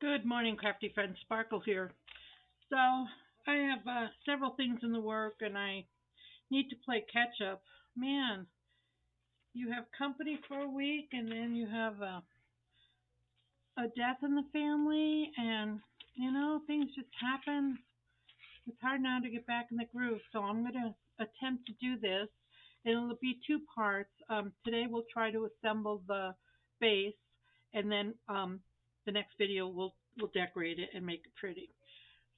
Good morning, crafty friend. Sparkle here. So, I have several things in the work and I need to play catch up. Man, you have company for a week and then you have a death in the family, and things just happen. It's hard now to get back in the groove. So, I'm going to attempt to do this. It'll be two parts. Today, we'll try to assemble the base, and then the next video, we'll decorate it and make it pretty.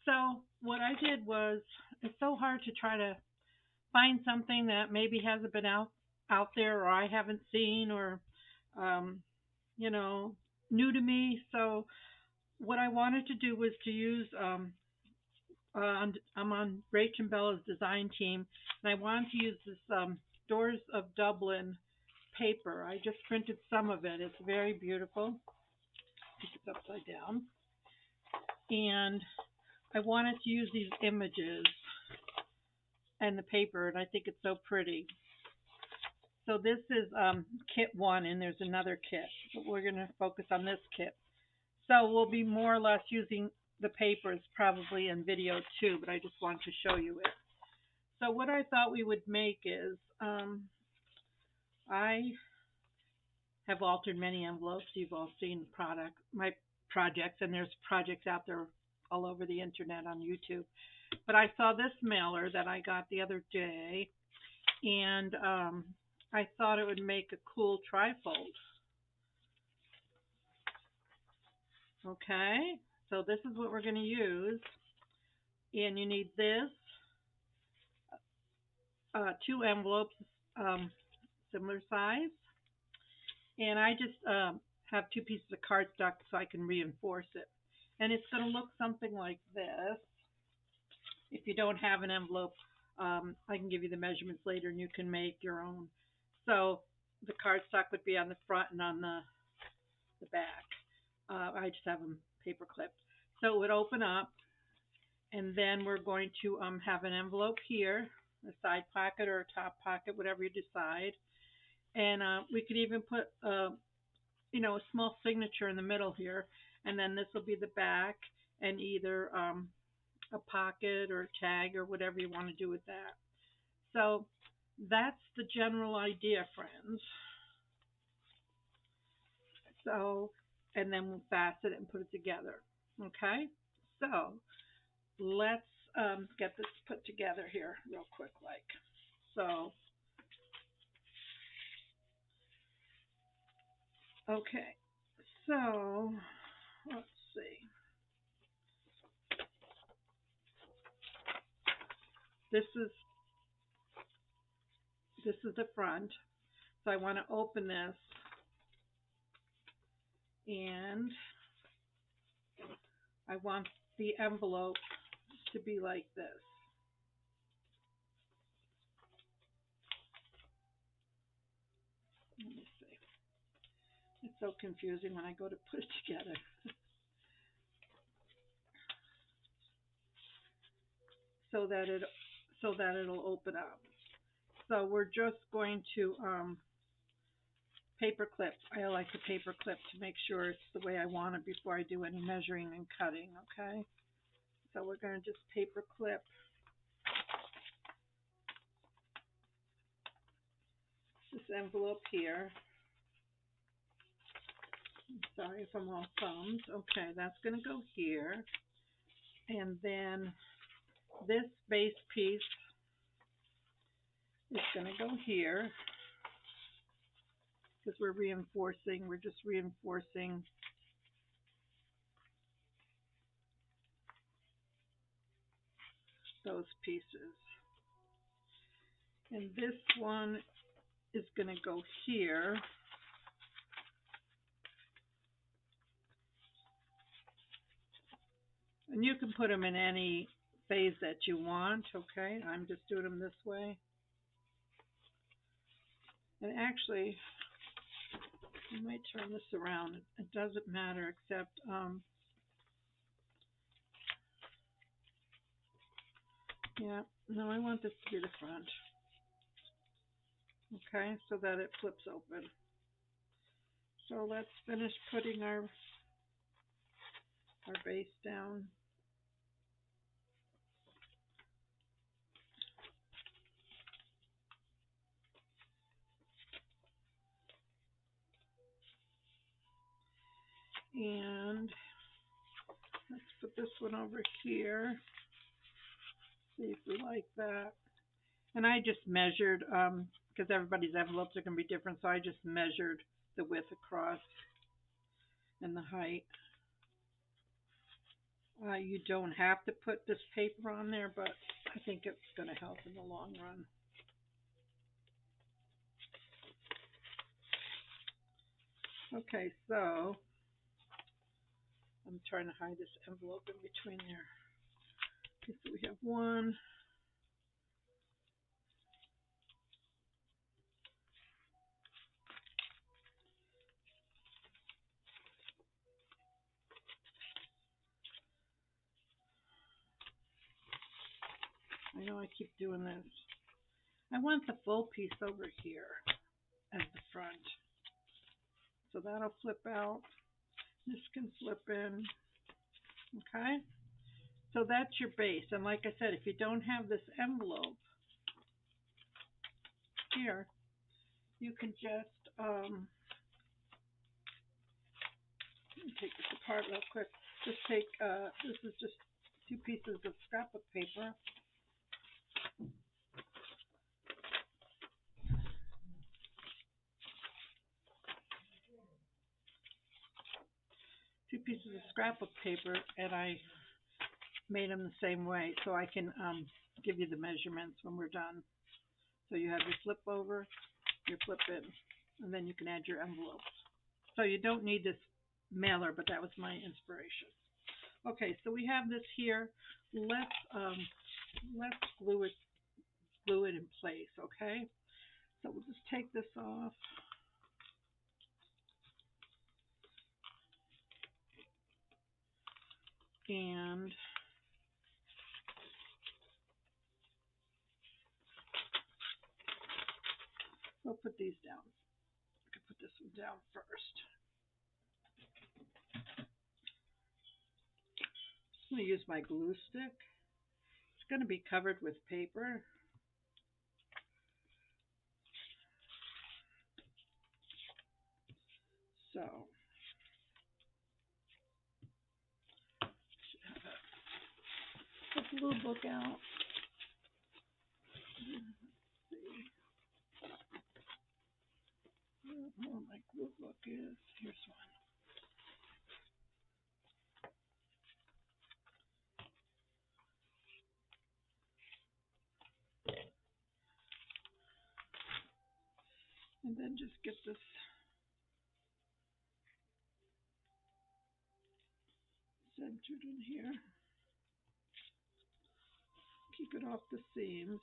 So what I did was, it's so hard to try to find something that maybe hasn't been out there, or I haven't seen, or um, you know new to me. So what I wanted to do was to use I'm on Rach and Bella's design team, and I wanted to use this Doors of Dublin paper. I just printed some of it. It's very beautiful. It's upside down, and I wanted to use these images and the paper, and I think it's so pretty. So this is kit one, and there's another kit, but we're going to focus on this kit. So we'll be more or less using the papers probably in video too, but I just wanted to show you it. So what I thought we would make is, I have altered many envelopes. You've all seen my projects, and there's projects out there all over the internet on YouTube. But I saw this mailer that I got the other day, and I thought it would make a cool trifold. Okay, so this is what we're going to use, and you need this, two envelopes, um, similar size, and I just have two pieces of cardstock so I can reinforce it. And it's going to look something like this. If you don't have an envelope, I can give you the measurements later and you can make your own. So the cardstock would be on the front and on the back. I just have them paper clipped. So it would open up, and then we're going to have an envelope here, a side pocket or a top pocket, whatever you decide. And we could even put, a small signature in the middle here, and then this will be the back, and either a pocket or a tag or whatever you want to do with that. So that's the general idea, friends. So, and then we'll fasten it and put it together. Okay? So let's get this put together here real quick, like. So, okay. So, let's see. This is this is the front. So I want to open this, and I want the envelope to be like this. Let me see. It's so confusing when I go to put it together. so that it so that it'll open up. So we're just going to paper clip. I like to paper clip to make sure it's the way I want it before I do any measuring and cutting, okay? So we're going to just paper clip this envelope here. Sorry if I'm all thumbs. Okay, that's going to go here. And then this base piece is going to go here because we're just reinforcing those pieces. And this one is going to go here. And you can put them in any phase that you want, okay? I'm just doing them this way. And actually, I might turn this around. It doesn't matter, except yeah, no, I want this to be the front. Okay, so that it flips open. So let's finish putting our our base down. And let's put this one over here. See if we like that. And I just measured, because everybody's envelopes are going to be different, so I just measured the width across and the height. You don't have to put this paper on there, but I think it's going to help in the long run. Okay, so I'm trying to hide this envelope in between there. Okay, so we have one. I know I keep doing this. I want the full piece over here as the front. So that'll flip out. This can flip in. Okay? So that's your base. And like I said, if you don't have this envelope here, you can just let me take this apart real quick. Just take this is just 2 pieces of scrapbook paper. Two pieces of scrapbook paper, and I made them the same way, so I can give you the measurements when we're done. So you have your flip over, your flip in, and then you can add your envelopes. So you don't need this mailer, but that was my inspiration. Okay, so we have this here. Let's glue it in place. Okay, so we'll just take this off. And we'll put these down. I can put this one down first. I'm going to use my glue stick. It's going to be covered with paper. So, should have a glue book out. Let's see where my glue book is. Here's one. And then just get this centered in here. Keep it off the seams.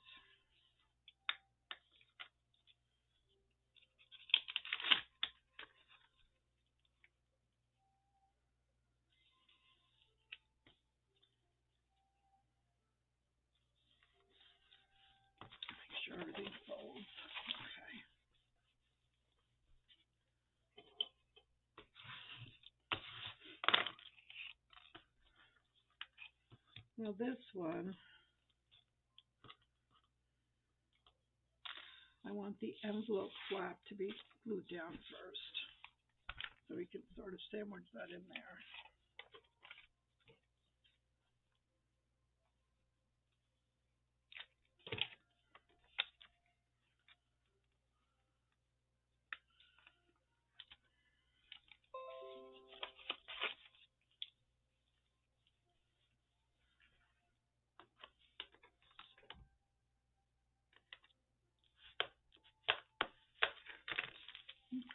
Make sure everything folds. Okay. Now this one, I want the envelope flap to be glued down first, so we can sort of sandwich that in there.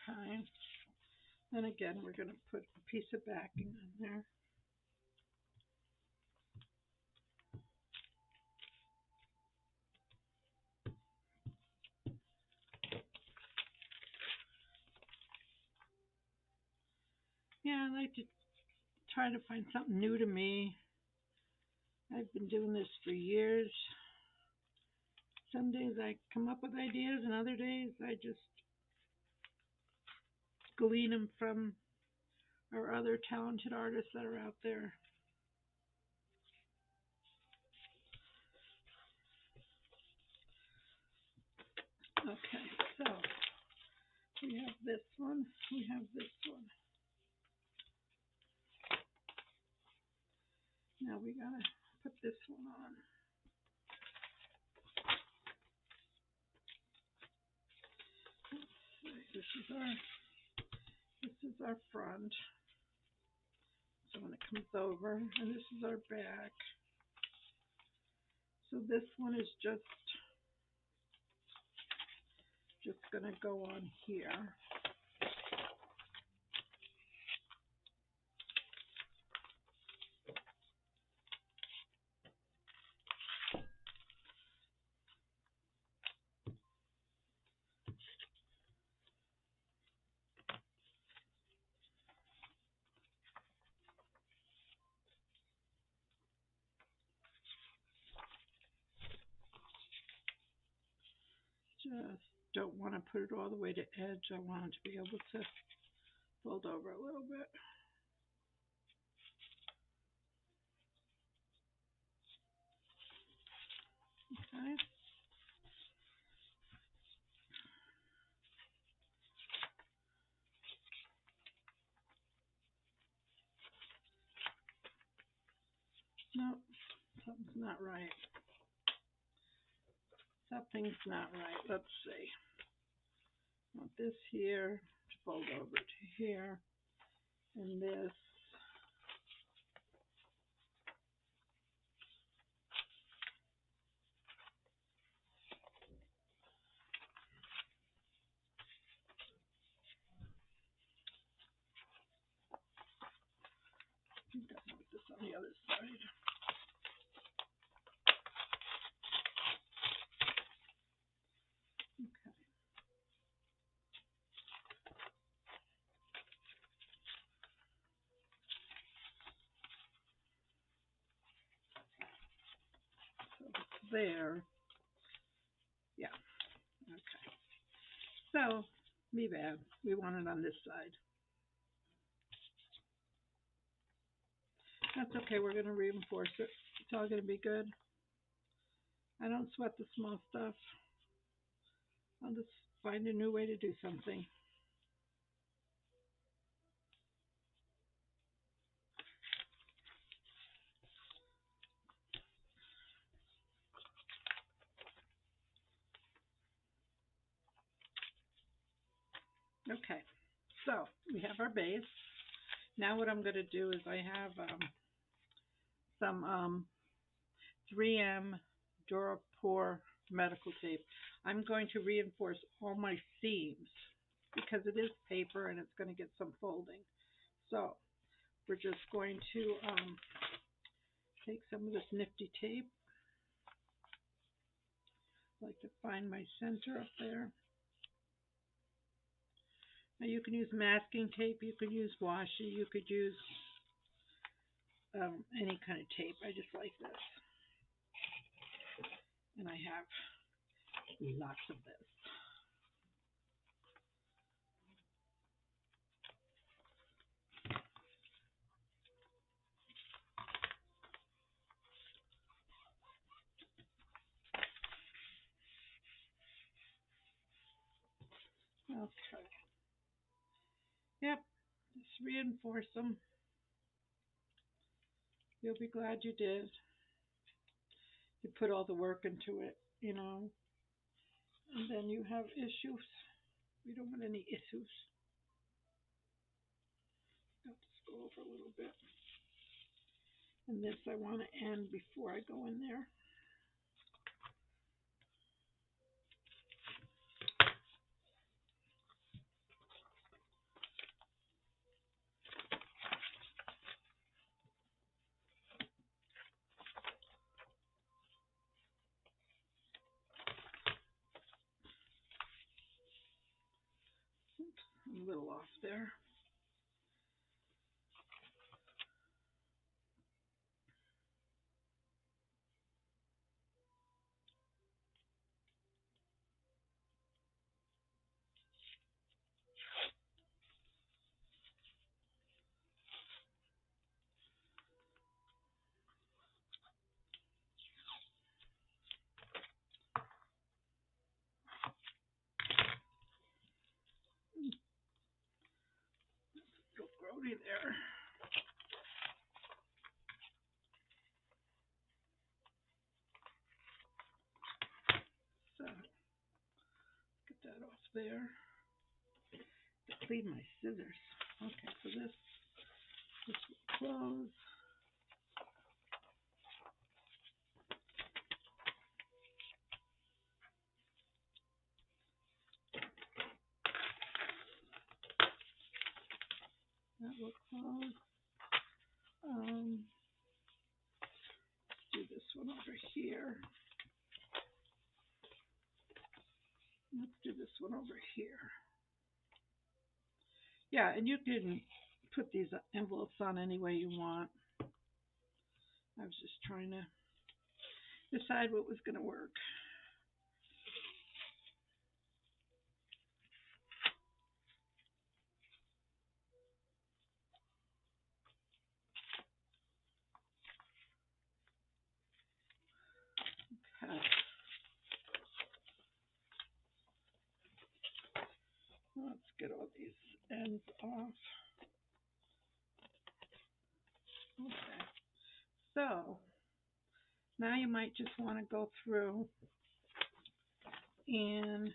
Okay. And again, we're going to put a piece of backing on there. Yeah, I like to try to find something new to me. I've been doing this for years. Some days I come up with ideas, and other days I just glean them from or other talented artists that are out there. Okay, so we have this one, we have this one. Now we gotta put this one on. This is our front. So when it comes over, and this is our back. So this one is just gonna go on here. Just don't want to put it all the way to edge. I want it to be able to fold over a little bit. Okay. Nope, something's not right. Something's not right. Let's see. I want this here to fold over to here, and this. I think I want this on the other side. Okay. So it's there. Yeah. Okay. So, me bad. We want it on this side. That's okay. We're going to reinforce it. It's all going to be good. I don't sweat the small stuff. I'll just find a new way to do something. Okay. So, we have our base. Now what I'm going to do is I have some 3M Durapore medical tape. I'm going to reinforce all my seams because it is paper and it's going to get some folding. So we're just going to take some of this nifty tape. I like to find my center up there. Now you can use masking tape, you could use washi, you could use any kind of tape. I just like this. And I have lots of this. Okay. Yep. Just reinforce them. You'll be glad you did. You put all the work into it, you know. And then you have issues. We don't want any issues. I'll just go over a little bit. And this I want to end before I go in there. Oops, I'm a little off there. Hey there. So, get that off there. To clean my scissors. Okay, so this will close. That will close. Let's do this one over here. Let's do this one over here. Yeah, and you can put these envelopes on any way you want. I was just trying to decide what was going to work. Okay. Let's get all these ends off. Okay. So now you might just want to go through and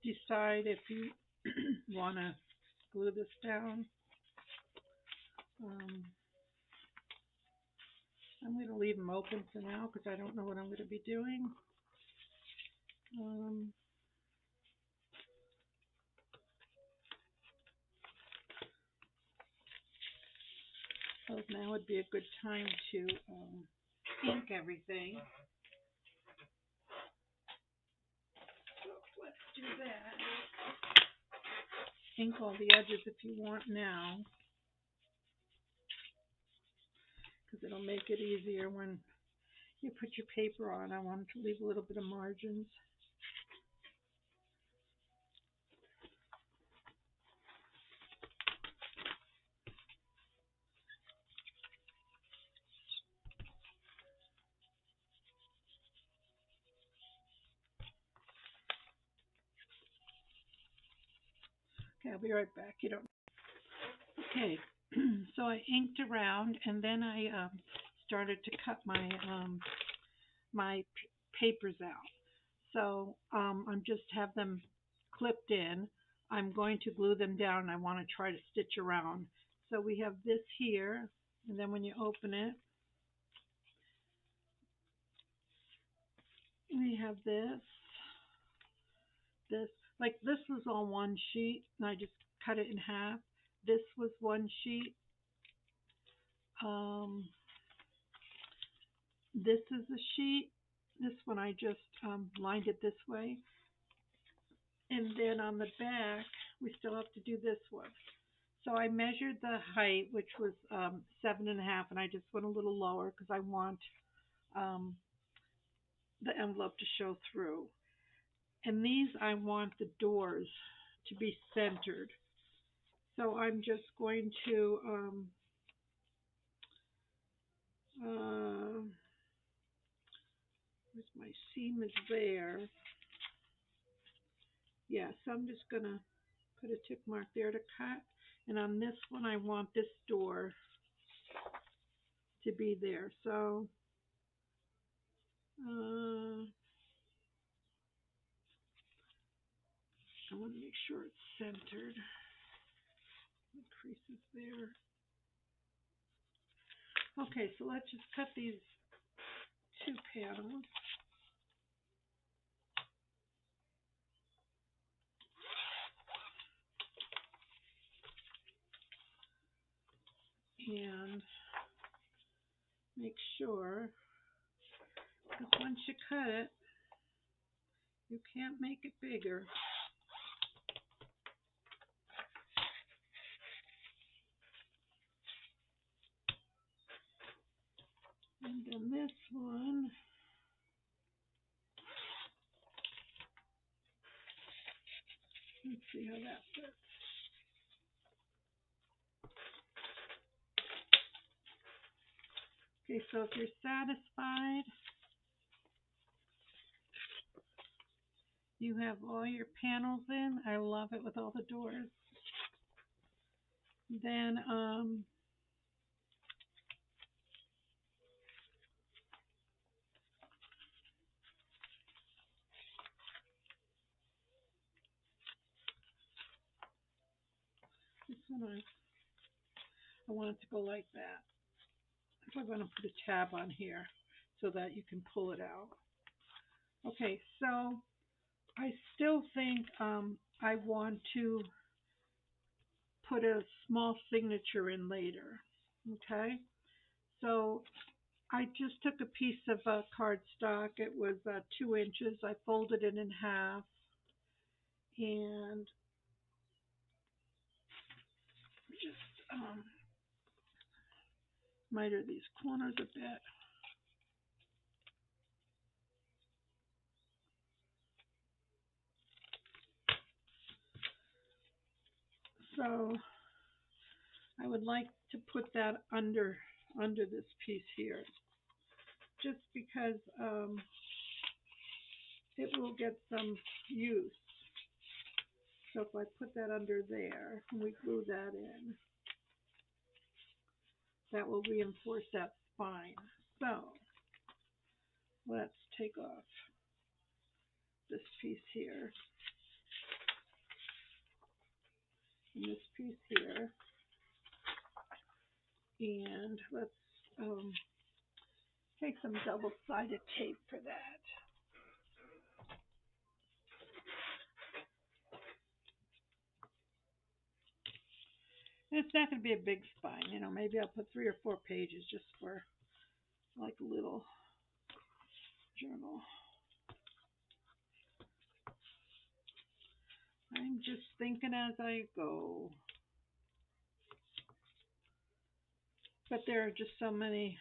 decide if you want to glue this down. I'm going to leave them open for now because I don't know what I'm going to be doing. So now would be a good time to ink everything. So let's do that. Ink all the edges if you want now, because it'll make it easier when you put your paper on. I wanted to leave a little bit of margins. Okay, I'll be right back. You don't. Okay, so I inked around, and then I started to cut my papers out. So I'm just have them clipped in. I'm going to glue them down. I want to try to stitch around. So we have this here, and then when you open it, we have this. Like this was all one sheet, and I just cut it in half. This was one sheet. This is a sheet. This one I just lined it this way. And then on the back, we still have to do this one. So I measured the height, which was 7.5, and I just went a little lower because I want the envelope to show through. And these, I want the doors to be centered. So I'm just going to where's my seam is there. Yeah, so I'm just going to put a tick mark there to cut. And on this one, I want this door to be there. So I want to make sure it's centered. The creases there. Okay, so let's just cut these two panels. And make sure, because once you cut it, you can't make it bigger. And then this one, let's see how that fits. Okay, so if you're satisfied, You have all your panels in. I love it with all the doors. Then this one I want it to go like that. So I'm going to put a tab on here so that you can pull it out. Okay, so I still think I want to put a small signature in later. Okay, so I just took a piece of cardstock. It was 2 inches. I folded it in half and just miter these corners a bit. So I would like to put that under this piece here, just because it will get some use. So if I put that under there and we glue that in, that will reinforce that spine. So let's take off this piece here and this piece here, and let's take some double-sided tape for that. And it's not going to be a big spine, maybe I'll put 3 or 4 pages just for like a little journal. I'm just thinking as I go. But there are just so many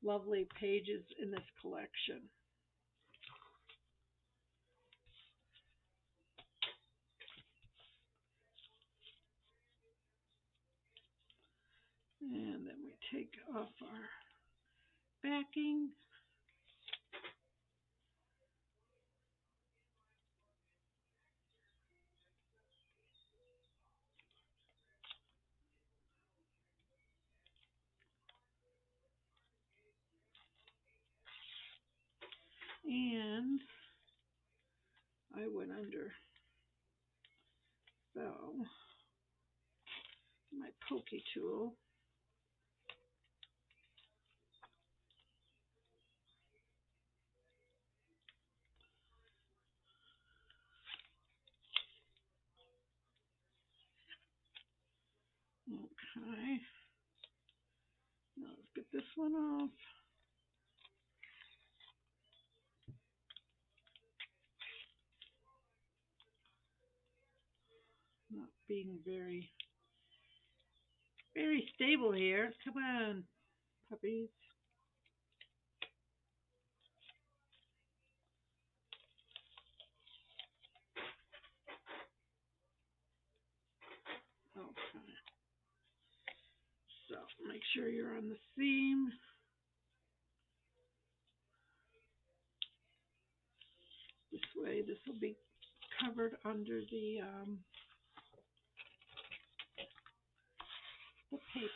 lovely pages in this collection. And then we take off our backing. And I went under. So my pokey tool. Okay. Now let's get this one off. Not being very stable here. Come on, puppies. Okay. So make sure you're on the seam. This way, this will be covered under the paper.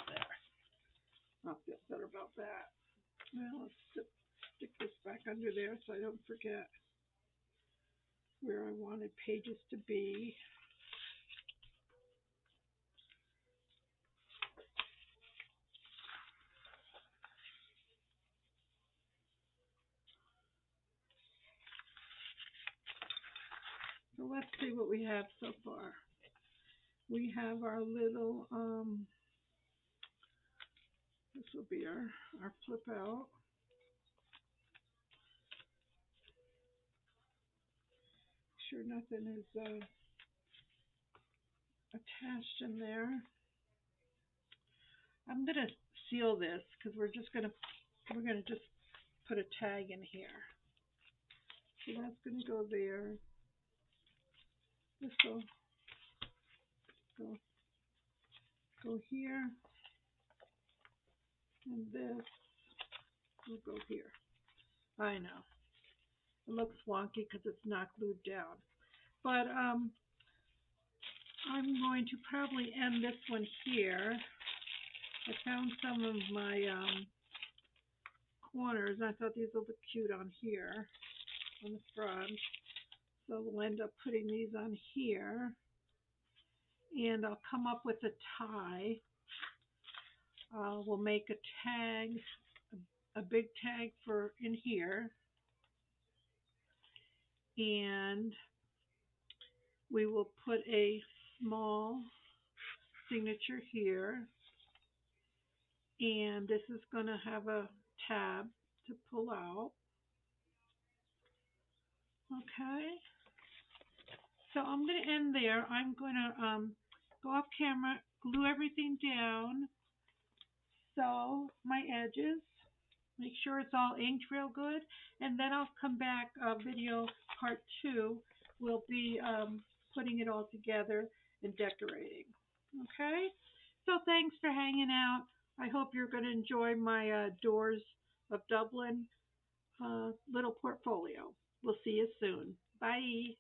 There. I'll feel better about that. Well, let's stick this back under there so I don't forget where I wanted pages to be. So let's see what we have so far. We have our little, this will be our flip out. Sure nothing is attached in there. I'm gonna seal this because we're gonna just put a tag in here. So that's gonna go there. This will go, go here, and this will go here. I know. It looks wonky because it's not glued down. But I'm going to probably end this one here. I found some of my corners. I thought these would look cute on here, on the front. So we'll end up putting these on here. And I'll come up with a tie. We'll make a tag, a big tag for in here. And we will put a small signature here. And this is going to have a tab to pull out. Okay. So I'm going to end there. I'm going to go off camera, glue everything down, sew my edges, make sure it's all inked real good, and then I'll come back, video part 2 will be putting it all together and decorating. Okay? So thanks for hanging out. I hope you're going to enjoy my Doors of Dublin little portfolio. We'll see you soon. Bye.